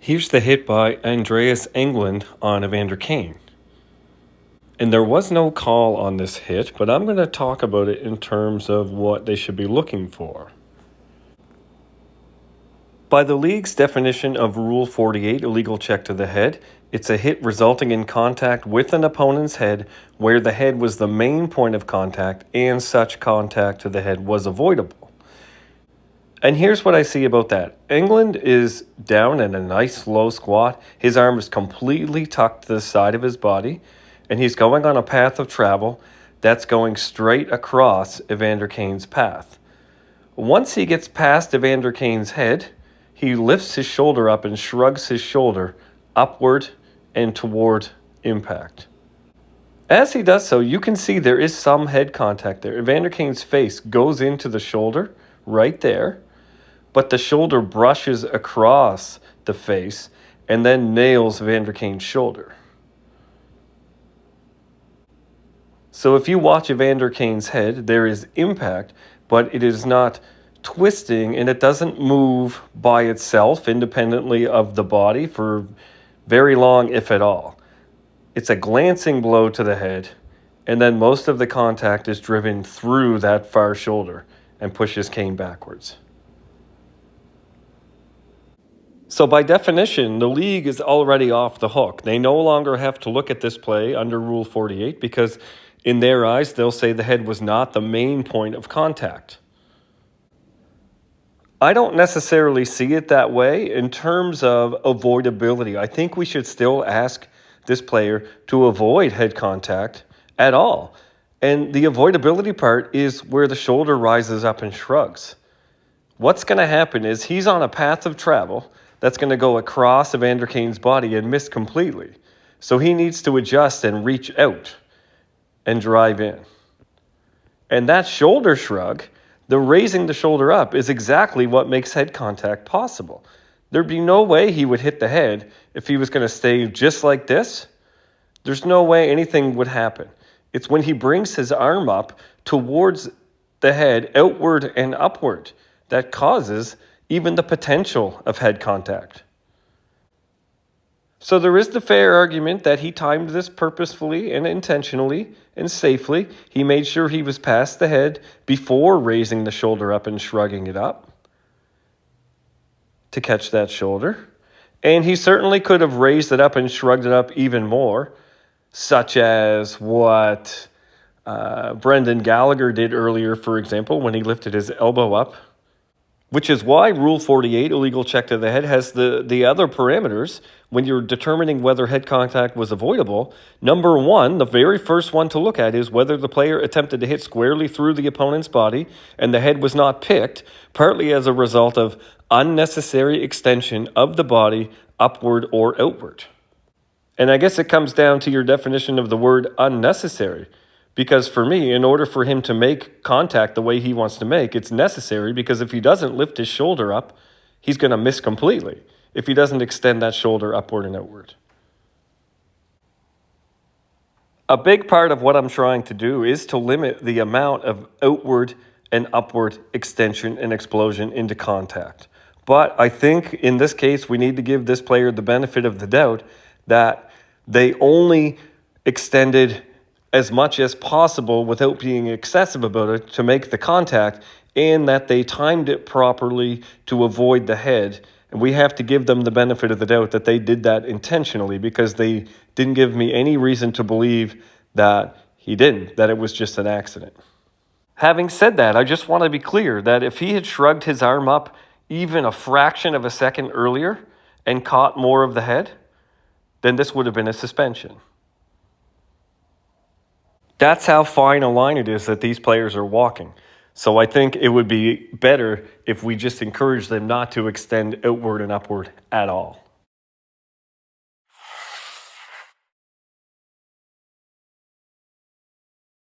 Here's the hit by Englund on Evander Kane. And there was no call on this hit, but I'm going to talk about it in terms of what they should be looking for. By the league's definition of Rule 48, illegal check to the head, it's a hit resulting in contact with an opponent's head where the head was the main point of contact and such contact to the head was avoidable. And here's what I see about that. Englund is down in a nice low squat. His arm is completely tucked to the side of his body, and he's going on a path of travel that's going straight across Evander Kane's path. Once he gets past Evander Kane's head, he lifts his shoulder up and shrugs his shoulder upward and toward impact. As he does so, you can see there is some head contact there. Evander Kane's face goes into the shoulder right there, but the shoulder brushes across the face and then nails Evander Kane's shoulder. So if you watch Evander Kane's head, there is impact, but it is not twisting and it doesn't move by itself independently of the body for very long, if at all. It's a glancing blow to the head, and then most of the contact is driven through that far shoulder and pushes Kane backwards. So by definition, the league is already off the hook. They no longer have to look at this play under Rule 48 because in their eyes, they'll say the head was not the main point of contact. I don't necessarily see it that way in terms of avoidability. I think we should still ask this player to avoid head contact at all. And the avoidability part is where the shoulder rises up and shrugs. What's going to happen is he's on a path of travel that's going to go across Evander Kane's body and miss completely. So he needs to adjust and reach out and drive in. And that shoulder shrug, the raising the shoulder up, is exactly what makes head contact possible. There'd be no way he would hit the head if he was going to stay just like this. There's no way anything would happen. It's when he brings his arm up towards the head, outward and upward, that causes even the potential of head contact. So there is the fair argument that he timed this purposefully and intentionally and safely. He made sure he was past the head before raising the shoulder up and shrugging it up to catch that shoulder. And he certainly could have raised it up and shrugged it up even more, such as what Brendan Gallagher did earlier, for example, when he lifted his elbow up. Which is why Rule 48, illegal check to the head, has the other parameters when you're determining whether head contact was avoidable. Number one, the very first one to look at is whether the player attempted to hit squarely through the opponent's body and the head was not picked, partly as a result of unnecessary extension of the body upward or outward. And I guess it comes down to your definition of the word unnecessary. Because for me, in order for him to make contact the way he wants to make, it's necessary because if he doesn't lift his shoulder up, he's going to miss completely if he doesn't extend that shoulder upward and outward. A big part of what I'm trying to do is to limit the amount of outward and upward extension and explosion into contact. But I think in this case, we need to give this player the benefit of the doubt that they only extended as much as possible without being excessive about it to make the contact, and that they timed it properly to avoid the head. And we have to give them the benefit of the doubt that they did that intentionally because they didn't give me any reason to believe that he didn't, that it was just an accident. Having said that, I just want to be clear that if he had shrugged his arm up even a fraction of a second earlier and caught more of the head, then this would have been a suspension. That's how fine a line it is that these players are walking. So I think it would be better if we just encourage them not to extend outward and upward at all.